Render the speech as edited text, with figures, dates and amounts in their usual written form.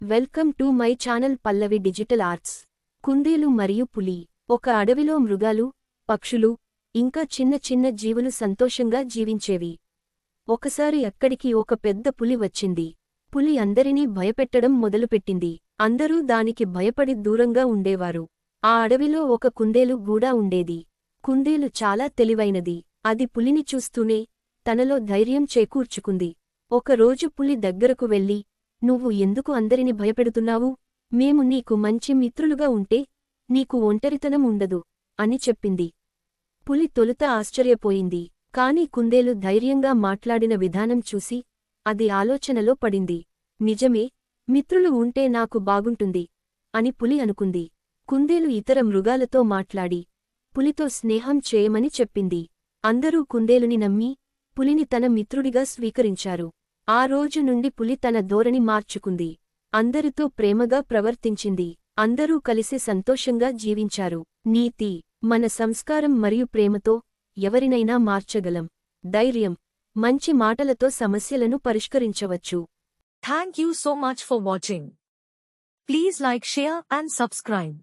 Welcome to my channel Pallavi digital arts. కుందేలు మరియు పులి. ఒక అడవిలో మృగాలు, పక్షులు, ఇంకా చిన్న చిన్న జీవులు సంతోషంగా జీవించేవి. ఒకసారి అక్కడికి ఒక పెద్ద పులి వచ్చింది. పులి అందరినీ భయపెట్టడం మొదలుపెట్టింది. అందరూ దానికి భయపడి దూరంగా ఉండేవారు. ఆ అడవిలో ఒక కుందేలు కూడా ఉండేది. కుందేలు చాలా తెలివైనది. అది పులిని చూస్తూనే తనలో ధైర్యం చేకూర్చుకుంది. ఒకరోజు పులి దగ్గరకు వెళ్లి, "నువ్వు ఎందుకు అందరిని భయపెడుతున్నావు? మేము నీకు మంచి మిత్రులుగా ఉంటే నీకు ఒంటరితనం ఉండదు" అని చెప్పింది. పులి తొలుత ఆశ్చర్యపోయింది. కాని కుందేలు ధైర్యంగా మాట్లాడిన విధానం చూసి అది ఆలోచనలో పడింది. నిజమే, మిత్రులు ఉంటే నాకు బాగుంటుంది అని పులి అనుకుంది. కుందేలు ఇతర మృగాలతో మాట్లాడి పులితో స్నేహం చేయమని చెప్పింది. అందరూ కుందేలుని నమ్మి పులిని తన మిత్రుడిగా స్వీకరించారు. ఆ రోజు నుండి పులి తన ధోరణి మార్చుకుంది. అందరితో ప్రేమగా ప్రవర్తించింది. అందరూ కలిసి సంతోషంగా జీవించారు. నీతి: మన సంస్కారం మరియు ప్రేమతో ఎవరినైనా మార్చగలం. ధైర్యం: మంచి మాటలతో సమస్యలను పరిష్కరించవచ్చు. Thank you so much for watching. Please like, share and subscribe.